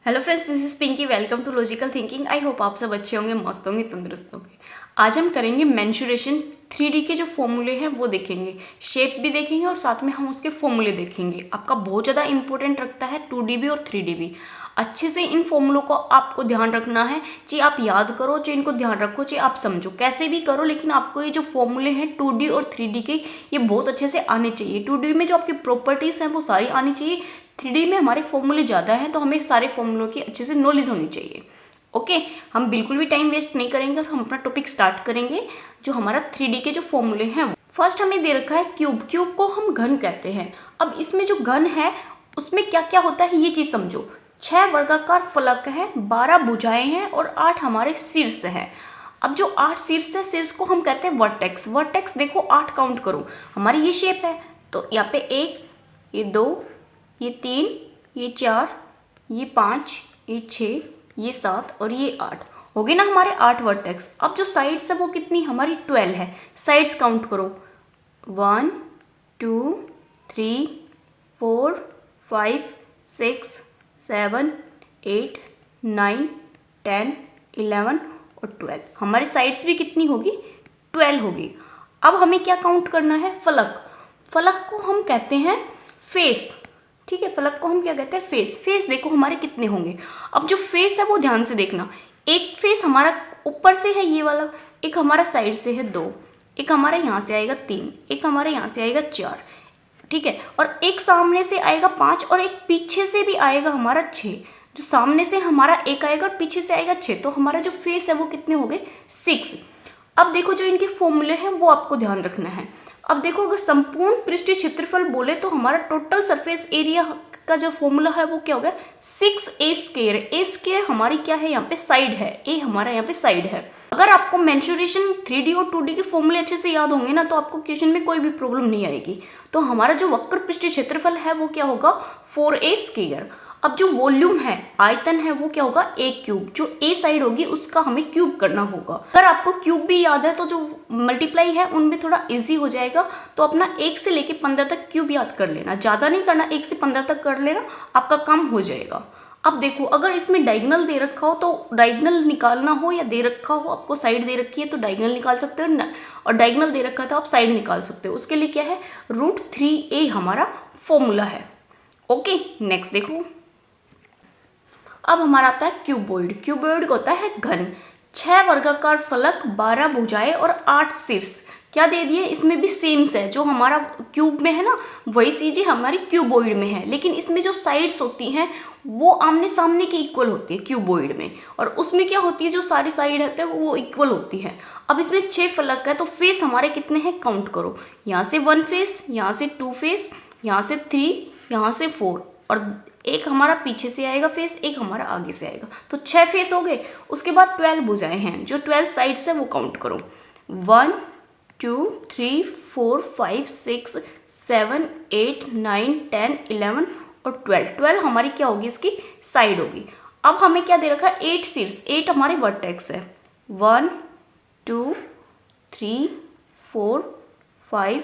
Hello friends, this is Pinky. Welcome to logical thinking. I hope आप सब अच्छे होंगे, मस्त होंगे, तंदुरुस्त होंगे। आज हम करेंगे मेंसुरेशन। 3D के जो फॉर्मूले हैं वो देखेंगे, शेप भी देखेंगे और साथ में हम उसके फॉर्मूले देखेंगे। आपका बहुत ज़्यादा इंपॉर्टेंट रखता है 2D भी और 3D भी। अच्छे से इन फॉर्मूलों को आपको ध्यान रखना है। चाहे आप याद करो, चाहे इनको ध्यान रखो, चाहे आप समझो, कैसे भी करो, लेकिन आपको ये जो फॉर्मूले हैं 2D और 3D के, ये बहुत अच्छे से आने चाहिए। 2D में जो आपकी प्रॉपर्टीज़ हैं वो सारी आनी चाहिए। 3D में हमारे फॉर्मूले ज़्यादा हैं तो हमें सारे फॉर्मूलों की अच्छे से नॉलेज होनी चाहिए। ओके, हम बिल्कुल भी टाइम वेस्ट नहीं करेंगे और हम अपना टॉपिक स्टार्ट करेंगे। जो हमारा 3D के जो फॉर्मूले हैं, फर्स्ट हमें दे रखा है क्यूब। क्यूब को हम घन कहते हैं। अब इसमें जो घन है उसमें क्या क्या होता है ये चीज़ समझो। 6 वर्गाकार फलक है, 12 भुजाएं हैं और 8 हमारे शीर्ष हैं। अब जो 8 शीर्ष है, शीर्ष को हम कहते हैं वर्टेक्स। वर्टेक्स देखो 8 काउंट करो, हमारी ये शेप है तो यहाँ पे 1, ये 2, ये 3, ये 4, ये 5, ये 6, ये 7 और ये 8 हो गए ना हमारे 8 वर्टेक्स। अब जो साइड्स है वो कितनी हमारी 12 है। साइड्स काउंट करो, 1 2 3 4 5 6 7 8 9 10 11 और 12। हमारी साइड्स भी कितनी होगी, 12 होगी। अब हमें क्या काउंट करना है, फलक। फलक को हम कहते हैं फेस। ठीक है, फलक को हम क्या कहते हैं, फेस। फेस देखो हमारे कितने होंगे। अब जो फेस है वो ध्यान से देखना। एक फेस हमारा ऊपर से है ये वाला, एक हमारा साइड से है 2, एक हमारा यहाँ से आएगा 3, एक हमारे यहाँ से आएगा 4, ठीक है, और एक सामने से आएगा 5 और एक पीछे से भी आएगा हमारा 6। जो सामने से हमारा एक आएगा और पीछे से आएगा 6, तो हमारा जो फेस है वो कितने हो गए, 6। अब देखो जो इनके फॉर्मूले हैं वो आपको ध्यान रखना है। अब देखो अगर संपूर्ण पृष्ठीय क्षेत्रफल बोले तो हमारा टोटल सरफेस एरिया का जो फॉर्मूला है वो क्या हो गया, 6a²। a² हमारी क्या है, यहाँ पे साइड है, a हमारा यहाँ पे साइड है। अगर आपको मेंसुरेशन 3D और 2D के फॉर्मूले अच्छे से याद होंगे ना तो आपको क्वेश्चन में कोई भी प्रॉब्लम नहीं आएगी। तो हमारा जो वक्र पृष्ठीय क्षेत्रफल है वो क्या होगा, 4a²। अब जो वॉल्यूम है, आयतन है, वो क्या होगा, a³। जो a साइड होगी उसका हमें क्यूब करना होगा। अगर आपको क्यूब भी याद है तो जो मल्टीप्लाई है उनमें थोड़ा इजी हो जाएगा। तो अपना 1 से लेके 15 तक क्यूब याद कर लेना, ज़्यादा नहीं करना, 1 से 15 तक कर लेना, आपका काम हो जाएगा। अब देखो अगर इसमें डायगोनल दे रखा हो तो डायगोनल निकालना हो, या दे रखा हो आपको साइड दे रखी है तो डायगोनल निकाल सकते हो, और डायगोनल दे रखा है तो आप साइड निकाल सकते हो। उसके लिए क्या है, √3a हमारा फॉर्मूला है। ओके, नेक्स्ट देखो। अब हमारा आता है क्यूबॉइड। क्यूबॉइड का होता है घन। 6 वर्गाकार फलक, 12 भुजाएं और 8 शीर्ष। क्या दे दिए, इसमें भी सेम है, जो हमारा क्यूब में है ना वही चीजें हमारी क्यूबॉइड में है, लेकिन इसमें जो साइड्स होती हैं वो आमने सामने की इक्वल होती है क्यूबॉइड में, और उसमें क्या होती है, जो सारी साइड होते हैं वो इक्वल होती है। अब इसमें 6 फलक है तो फेस हमारे कितने हैं, काउंट करो। यहाँ से 1 फेस, यहाँ से 2 फेस, यहाँ से 3, यहाँ से 4, और एक हमारा पीछे से आएगा फेस, एक हमारा आगे से आएगा, तो 6 फेस हो गए। उसके बाद 12 भुजाएं हैं, जो 12 साइड्स है वो काउंट करो, 1 2 3 4 5 6 7 8 9 10 11 और 12। 12 हमारी क्या होगी, इसकी साइड होगी। अब हमें क्या दे रखा है, 8 शीर्ष। 8 हमारे वर्टेक्स है, 1 2 3 4 5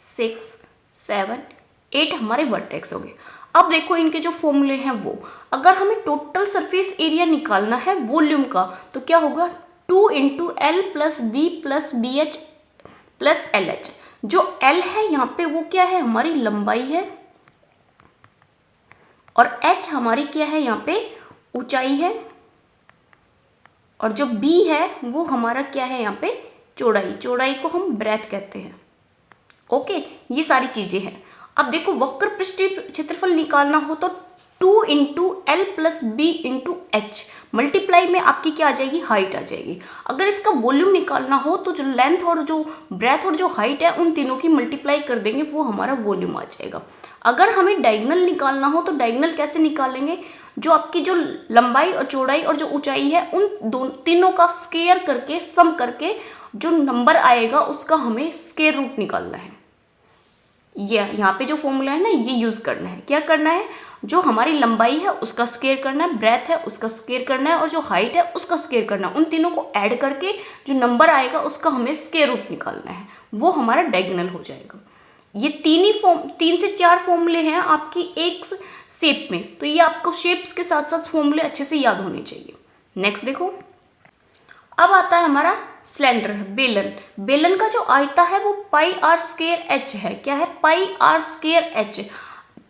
6 7 8 हमारे वर्टेक्स हो गए। अब देखो इनके जो फॉर्मूले हैं वो, अगर हमें टोटल सरफेस एरिया निकालना है वॉल्यूम का तो क्या होगा, 2 × L + B + BH + LH। जो L है यहाँ पे वो क्या है, हमारी लंबाई है, और H हमारी क्या है, यहाँ पे ऊंचाई है, और जो B है वो हमारा क्या है, यहाँ पे चौड़ाई। चौड़ाई को हम ब्रेथ कहते हैं। ओके, ये सारी चीजें हैं। अब देखो वक्र पृष्ठीय क्षेत्रफल निकालना हो तो 2 × L + B × H मल्टीप्लाई में आपकी क्या आ जाएगी, हाइट आ जाएगी। अगर इसका वॉल्यूम निकालना हो तो जो लेंथ और जो ब्रेथ और जो हाइट है उन तीनों की मल्टीप्लाई कर देंगे, वो हमारा वॉल्यूम आ जाएगा। अगर हमें डायगोनल निकालना हो तो डायगोनल कैसे निकालेंगे, जो आपकी जो लंबाई और चौड़ाई और जो ऊंचाई है उन तीनों का स्क्वायर करके, सम करके जो नंबर आएगा उसका हमें स्क्वायर रूट निकालना है। ये यहाँ पे जो फॉर्मूला है ना ये यूज करना है। क्या करना है, जो हमारी लंबाई है उसका स्क्वायर करना है, ब्रेथ है उसका स्क्वायर करना है, और जो हाइट है उसका स्क्वायर करना है। उन तीनों को ऐड करके जो नंबर आएगा उसका हमें स्क्वायर रूट निकालना है, वो हमारा डायगोनल हो जाएगा। ये 3 से 4 फॉर्मूले हैं आपकी एक शेप में। तो ये आपको शेप्स के साथ साथ फॉर्मूले अच्छे से याद होने चाहिए। नेक्स्ट देखो, अब आता है हमारा सिलेंडर, बेलन। बेलन का जो आयता है वो पाई आर स्क्वायर एच है। क्या है? पाई आर स्क्वायर एच।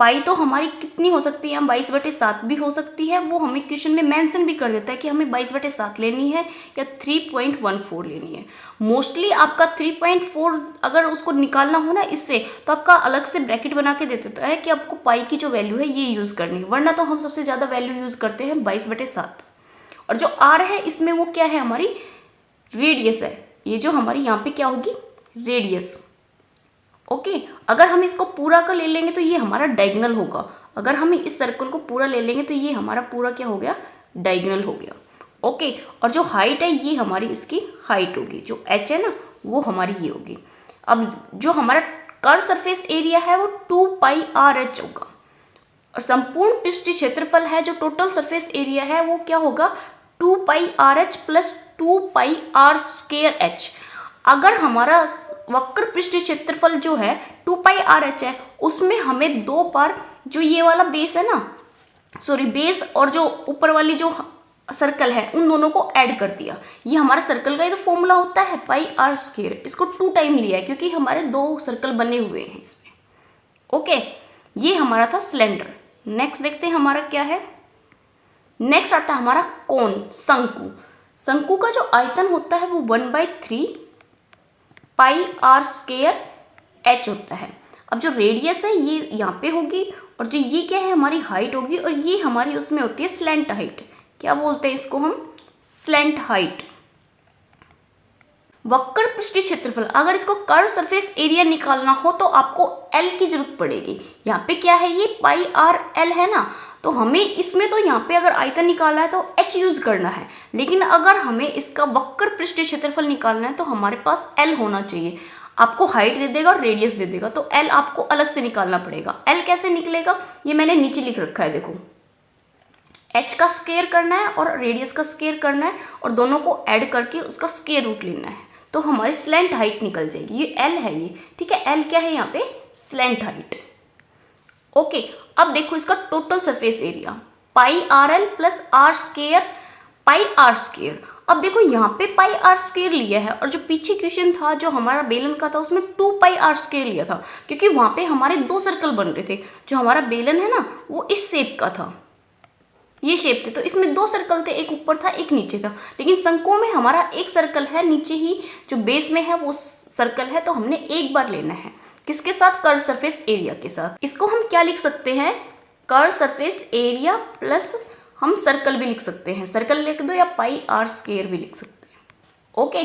पाई तो हमारी कितनी हो सकती है? 22/7 भी हो सकती है। वो हमें क्वेश्चन में मेंशन भी कर देता है कि हमें 22/7 लेनी है या 3.14 लेनी है। मोस्टली आपका 3.4 अगर उसको निकालना हो ना इससे, तो आपका अलग से ब्रैकेट बना के दे देता है कि आपको पाई की जो वैल्यू है ये यूज़ करनी है, वरना तो हम सबसे ज़्यादा वैल्यू यूज़ करते हैं 22/7। और जो आर है इसमें वो क्या है? हमारी रेडियस है। ये जो हमारी यहाँ पे क्या होगी? रेडियस। ओके, अगर हम इसको पूरा का ले लेंगे तो ये हमारा डायगोनल होगा। अगर हम इस सर्कल को पूरा ले लेंगे तो ये हमारा पूरा क्या हो गया? डायगोनल हो गया। ओके, और जो हाइट है ये हमारी इसकी हाइट होगी, जो एच है ना वो हमारी ये होगी। अब जो हमारा कर्व सरफेस एरिया है वो 2πr(h) होगा। और संपूर्ण पृष्ठीय क्षेत्रफल है, जो टोटल सरफेस एरिया है वो क्या होगा? 2πr(h) + 2πr²h। अगर हमारा वक्र पृष्ठीय क्षेत्रफल जो है 2πr(h) है, उसमें हमें दो बार जो ये वाला बेस है ना, सॉरी बेस और जो ऊपर वाली जो सर्कल है उन दोनों को ऐड कर दिया। ये हमारा सर्कल का ही तो फॉर्मूला होता है πr²। इसको 2 टाइम लिया है क्योंकि हमारे 2 सर्कल बने हुए हैं इसमें। ओके, ये हमारा था सिलेंडर। नेक्स्ट देखते हैं हमारा क्या है। नेक्स्ट आता है हमारा कोन, शंकु। शंकु का जो आयतन होता है वो 1/3 πr²h होता है। अब जो रेडियस है ये यहाँ पे होगी, और जो ये क्या है? हमारी हाइट होगी, और ये हमारी उसमें होती है स्लैंट हाइट। क्या बोलते हैं इसको हम? Slant height. वक्र पृष्ठीय क्षेत्रफल, अगर इसको कर्व सरफेस एरिया निकालना हो तो आपको L की जरूरत पड़ेगी। यहाँ पे क्या है? ये πrl है ना, तो हमें इसमें तो यहाँ पे अगर आयतन निकालना है तो H यूज करना है, लेकिन अगर हमें इसका वक्र पृष्ठीय क्षेत्रफल निकालना है तो हमारे पास L होना चाहिए। आपको हाइट दे देगा और रेडियस दे देगा, तो L आपको अलग से निकालना पड़ेगा। L कैसे निकलेगा? ये मैंने नीचे लिख रखा है, देखो। H का स्क्वायर करना है और रेडियस का स्क्वायर करना है, और दोनों को ऐड करके उसका स्क्वायर रूट लेना है, तो हमारी स्लैंट हाइट निकल जाएगी। ये L है, ये ठीक है। L क्या है यहाँ पे? Slant height. ओके, अब देखो इसका total surface area πrl + r², πr²। अब देखो यहाँ पे πr² लिया है, और जो पीछे क्वेश्चन था जो हमारा बेलन का था उसमें 2πr² लिया था, क्योंकि वहाँ पे हमारे 2 सर्कल बन रहे थे। जो हमारा बेलन है ना वो इस शेप का था, ये शेप थे, तो इसमें 2 सर्कल थे, एक ऊपर था एक नीचे था। लेकिन शंकु में हमारा एक सर्कल है, नीचे ही जो बेस में है वो सर्कल है, तो हमने एक बार लेना है। किसके साथ? कर्व सरफेस एरिया के साथ। इसको हम क्या लिख सकते हैं? कर्व सरफेस एरिया प्लस हम सर्कल भी लिख सकते हैं, सर्कल लिख दो, या πr² भी लिख सकते हैं। ओके,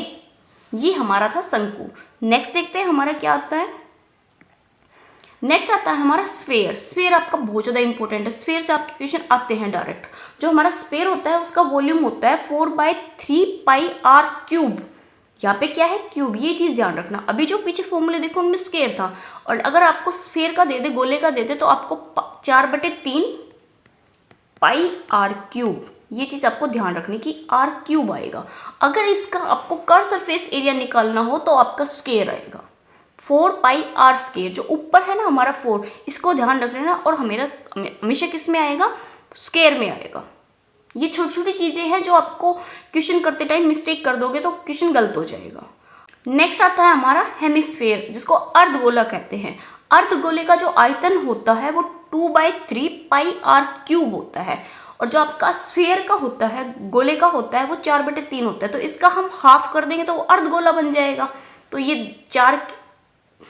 ये हमारा था शंकु। नेक्स्ट देखते हैं हमारा क्या आता है। नेक्स्ट आता है हमारा स्फेयर। स्फेयर आपका बहुत ज़्यादा इंपॉर्टेंट है, स्फेयर से आपके क्वेश्चन आते हैं डायरेक्ट। जो हमारा स्फेयर होता है उसका वॉल्यूम होता है 4/3 πr³। यहाँ पे क्या है? क्यूब। ये चीज़ ध्यान रखना। अभी जो पीछे फॉर्मूले देखो उनमें स्क्वायर था, और अगर आपको स्फेयर का दे दे, गोले का दे दे, तो आपको 4/3 πr³। ये चीज़ आपको ध्यान रखनी कि r³ आएगा। अगर इसका आपको कर्व सरफेस एरिया निकालना हो तो आपका स्क्वायर आएगा 4πr²। जो ऊपर है ना हमारा 4, इसको ध्यान रख लेना, और हमेशा किस में आएगा? स्क्वायर में आएगा। ये छोटी छोटी चीज़ें हैं जो आपको क्वेश्चन करते टाइम मिस्टेक कर दोगे तो क्वेश्चन गलत हो जाएगा। नेक्स्ट आता है हमारा हेमिस्फेयर, जिसको अर्धगोला कहते हैं। अर्धगोले का जो आयतन होता है वो 2/3 πr³ होता है, और जो आपका स्फेयर का होता है, गोले का होता है, वो 4/3 होता है। तो इसका हम हाफ कर देंगे तो वो अर्धगोला बन जाएगा। तो ये 4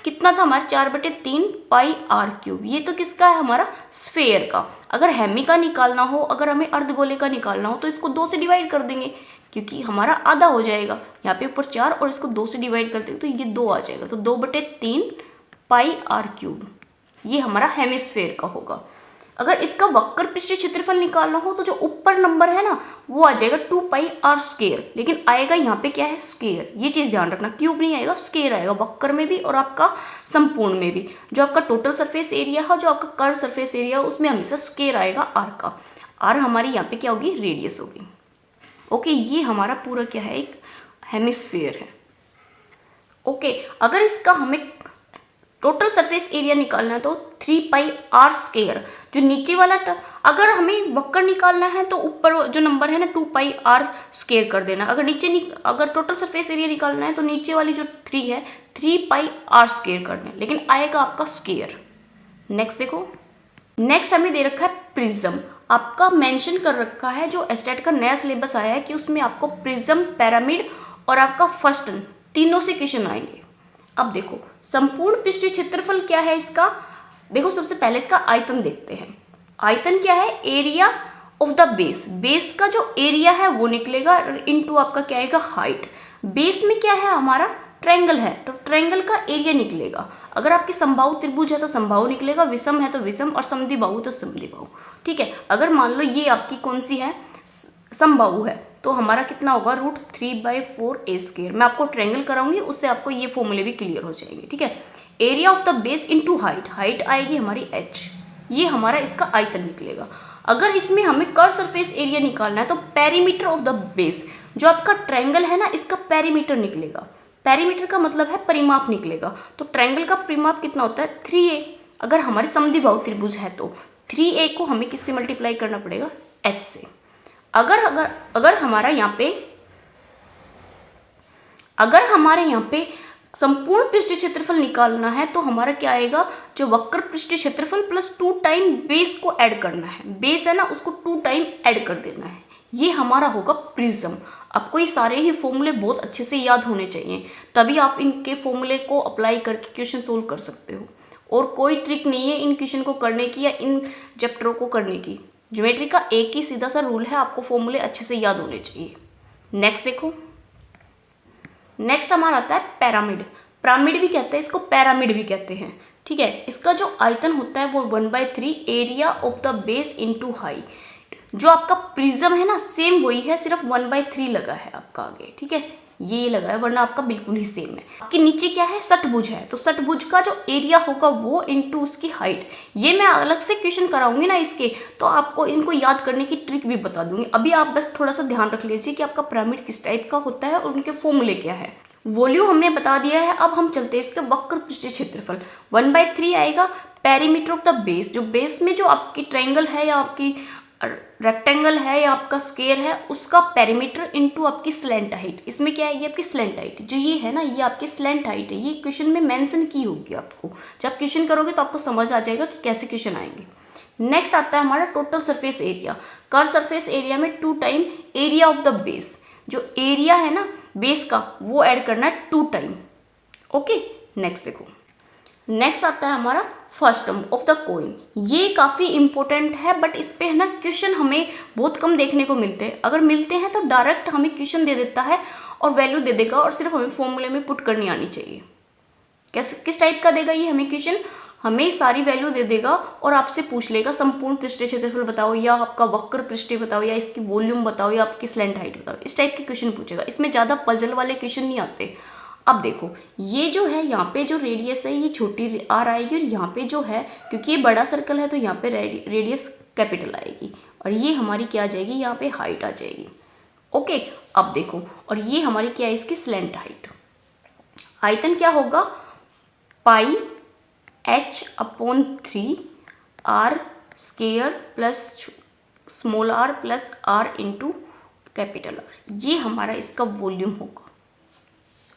कितना था हमारा? 4/3 πr³। ये तो किसका है? हमारा स्फेयर का। अगर हेमी का निकालना हो, अगर हमें अर्धगोले का निकालना हो, तो इसको 2 से डिवाइड कर देंगे, क्योंकि हमारा आधा हो जाएगा। यहाँ पे ऊपर 4 और इसको 2 से डिवाइड कर देंगे तो ये 2 आ जाएगा, तो 2/3 πr³। ये हमारा हेमिस्फेयर का होगा। अगर इसका वक्र पृष्ठीय क्षेत्रफल निकालना हो तो जो ऊपर नंबर है ना वो आ जाएगा 2πr², लेकिन आएगा यहाँ पे क्या है? स्क्वायर। ये चीज़ ध्यान रखना, क्यूब नहीं आएगा, स्क्वायर आएगा, वक्र में भी और आपका संपूर्ण में भी। जो आपका टोटल सरफेस एरिया है, जो आपका कर्व सरफेस एरिया है, उसमें हमेशा स्क्वायर आएगा r का। r हमारी यहाँ पे क्या होगी? रेडियस होगी। ओके, ये हमारा पूरा क्या है? एक हेमिस्फीयर है। ओके, अगर इसका हमें टोटल सरफेस एरिया निकालना है तो 3πr², जो नीचे वाला अगर हमें वक्र निकालना है तो ऊपर जो नंबर है ना 2πr² कर देना। अगर टोटल सरफेस एरिया निकालना है तो नीचे वाली जो 3 है 3πr² कर देना, लेकिन आएगा आपका स्क्वायर। नेक्स्ट देखो, नेक्स्ट हमें दे रखा है प्रिज्म। आपका मेंशन कर रखा है, जो एस्टेट का नया सिलेबस आया है कि उसमें आपको प्रिज्म, पिरामिड और आपका फर्स्ट तीनों से क्वेश्चन आएंगे। अब देखो संपूर्ण पृष्ठीय क्षेत्रफल क्या है इसका। देखो सबसे पहले इसका आयतन देखते हैं। आयतन क्या है, area of the base. Base का जो एरिया है वो निकलेगा इनटू आपका क्या आएगा, हाइट। बेस में क्या है हमारा, ट्रायंगल है तो ट्रायंगल का एरिया निकलेगा। अगर आपकी समबाहु त्रिभुज है तो समबाहु निकलेगा, विषम है तो विषम, और समद्विबाहु तो समद्विबाहु। ठीक है, अगर मान लो ये आपकी कौन सी है, समबाहु है, तो हमारा कितना होगा, √3/4a²। मैं आपको ट्रायंगल कराऊंगी, उससे आपको ये फॉर्मूले भी क्लियर हो जाएंगे। ठीक है, area of the base into height, height आएगी हमारी h, ये हमारा इसका आयतन निकलेगा। अगर इसमें हमें कर्व सरफेस एरिया निकालना है तो पेरीमीटर ऑफ द बेस, जो आपका ट्रायंगल है ना, इसका पेरीमीटर निकलेगा। पेरीमीटर का मतलब है परिमाप निकलेगा। तो ट्रायंगल का परिमाप कितना होता है, 3a। अगर हमारे समद्विबाहु त्रिभुज है तो 3a को हमें किससे मल्टीप्लाई करना पड़ेगा, h से। अगर हमारे यहाँ पे संपूर्ण पृष्ठीय क्षेत्रफल निकालना है तो हमारा क्या आएगा, जो वक्र पृष्ठीय क्षेत्रफल प्लस 2 टाइम बेस को ऐड करना है। बेस है ना, उसको 2 टाइम ऐड कर देना है, ये हमारा होगा प्रिज्म। आपको ये सारे ही फॉर्मूले बहुत अच्छे से याद होने चाहिए, तभी आप इनके फॉर्मूले को अप्लाई करके क्वेश्चन सोल्व कर सकते हो। और कोई ट्रिक नहीं है इन क्वेश्चन को करने की या इन चैप्टरों को करने की। ज्योमेट्री का एक ही सीधा सा रूल है, आपको फॉर्मूले अच्छे से याद होने चाहिए। नेक्स्ट देखो, नेक्स्ट हमारा आता है पिरामिड। पिरामिड भी कहते हैं इसको, पिरामिड भी कहते हैं। ठीक है, इसका जो आयतन होता है वो 1/3 area of the base into height. जो आपका प्रिज्म है ना, सेम वही है, सिर्फ 1/3 लगा है आपका आगे। ठीक है, ये लगा है, वरना आपका बिल्कुल ही सेम है। आपके नीचे क्या है, षटभुज है, तो षटभुज का जो एरिया होगा वो इनटू उसकी हाइट। ये मैं अलग से क्वेश्चन कराऊंगी ना इसके, तो आपको इनको याद करने की ट्रिक भी बता दूंगी। अभी आप बस थोड़ा सा ध्यान रख लीजिए कि आपका पिरामिड किस टाइप का होता है और उनके फॉर्मूले क्या है। वॉल्यूम हमने बता दिया है। अब हम चलते हैं इसके वक्र पृष्ठीय क्षेत्रफल। 1/3 आएगा पेरीमीटर ऑफ द बेस। जो बेस में जो आपकी ट्रायंगल है या आपकी रेक्टेंगल है या आपका स्क्वायर है, उसका पेरीमीटर इनटू आपकी स्लैंट हाइट। इसमें क्या आएगी आपकी स्लैंट हाइट, जो ये है ना, ये आपकी स्लैंट हाइट है। ये क्वेश्चन में मेंशन की होगी आपको, जब क्वेश्चन करोगे तो आपको समझ आ जाएगा कि कैसे क्वेश्चन आएंगे। नेक्स्ट आता है हमारा total surface area. Curve surface area में 2 time area of the base. जो एरिया है ना बेस का, वो ऐड करना है 2 टाइम। ओके, नेक्स्ट देखो, नेक्स्ट आता है हमारा first term of the coin. ये काफ़ी इंपॉर्टेंट है, बट इस पे है ना क्वेश्चन हमें बहुत कम देखने को मिलते हैं। अगर मिलते हैं तो डायरेक्ट हमें क्वेश्चन दे देता है और वैल्यू दे देगा, और सिर्फ हमें फॉर्मूले में पुट करनी आनी चाहिए। किस टाइप का देगा ये हमें क्वेश्चन, हमें सारी वैल्यू दे देगा और आपसे पूछ लेगा संपूर्ण पृष्ठीय क्षेत्रफल बताओ, या आपका वक्र पृष्ठीय बताओ, या इसकी वॉल्यूम बताओ, या आपकी स्लैंट हाइट बताओ। इस टाइप के क्वेश्चन पूछेगा। इसमें ज़्यादा पजल वाले क्वेश्चन नहीं आते। अब देखो, ये जो है यहाँ पे जो रेडियस है ये छोटी आर आएगी, और यहाँ पे जो है क्योंकि ये बड़ा सर्कल है तो यहाँ पे रेडियस कैपिटल आएगी, और ये हमारी क्या आ जाएगी, यहाँ पे हाइट आ जाएगी। ओके, अब देखो, और ये हमारी क्या है, इसकी स्लैंट हाइट। आयतन क्या होगा, πh/3 r² plus small r plus r into capital R। ये हमारा इसका वॉल्यूम होगा।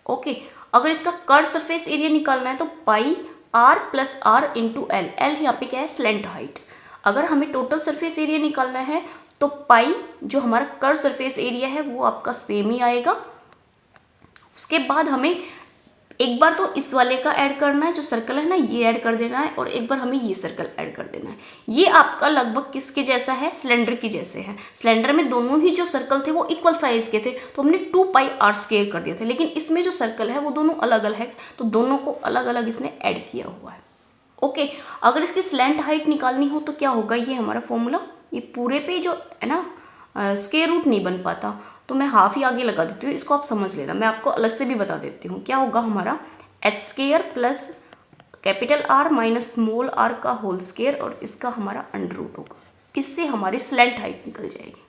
ओके, अगर इसका कर्व सरफेस एरिया निकालना है तो πr plus r into L. L यहाँ पे क्या है, स्लैंट हाइट। अगर हमें टोटल सरफेस एरिया निकालना है तो पाई जो हमारा कर्व सरफेस एरिया है वो आपका सेम ही आएगा। उसके बाद हमें एक बार तो इस वाले का ऐड करना है, जो सर्कल है ना ये ऐड कर देना है, और एक बार हमें ये सर्कल ऐड कर देना है। ये आपका लगभग किसके जैसा है, सिलेंडर की जैसे है। सिलेंडर में दोनों ही जो सर्कल थे वो इक्वल साइज के थे, तो हमने 2πr² कर दिए थे। लेकिन इसमें जो सर्कल है वो दोनों अलग अलग है, तो दोनों को अलग अलग इसने ऐड किया हुआ है। ओके, अगर इसकी स्लैंट हाइट निकालनी हो तो क्या होगा, ये हमारा फॉर्मूला, ये पूरे पे जो है ना स्क्वायर रूट नहीं बन पाता, तो मैं हाफ ही आगे लगा देती हूँ। इसको आप समझ लेना, मैं आपको अलग से भी बता देती हूँ। क्या होगा हमारा h² plus capital R minus small r का होल स्क्वायर, और इसका हमारा अंडर रूट होगा। इससे हमारी स्लैंट हाइट निकल जाएगी।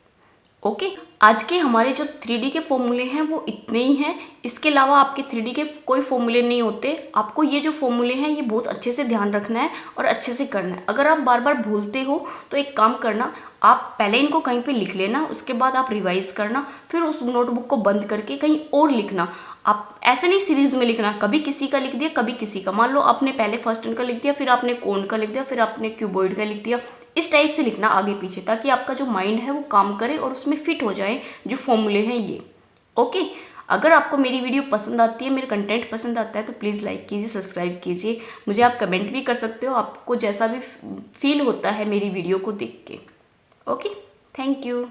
ओके, आज के हमारे जो 3D के फॉर्मूले हैं वो इतने ही हैं। इसके अलावा आपके 3D के कोई फॉर्मूले नहीं होते। आपको ये जो फॉर्मूले हैं ये बहुत अच्छे से ध्यान रखना है और अच्छे से करना है। अगर आप बार बार भूलते हो तो एक काम करना, आप पहले इनको कहीं पे लिख लेना, उसके बाद आप रिवाइज करना, फिर उस नोटबुक को बंद करके कहीं और लिखना। आप ऐसे नहीं सीरीज में लिखना, कभी किसी का लिख दिया कभी किसी का। मान लो आपने पहले फर्स्ट का लिख दिया, फिर आपने कोन का लिख दिया, फिर आपने क्यूबॉइड का लिख दिया। इस टाइप से लिखना आगे पीछे, ताकि आपका जो माइंड है वो काम करे और उसमें फिट हो जाए जो फॉर्मूले हैं ये। ओके, अगर आपको मेरी वीडियो पसंद आती है, मेरा कंटेंट पसंद आता है तो प्लीज़ लाइक कीजिए, सब्सक्राइब कीजिए। मुझे आप कमेंट भी कर सकते हो, आपको जैसा भी फील होता है मेरी वीडियो को देख के। Okay, thank you.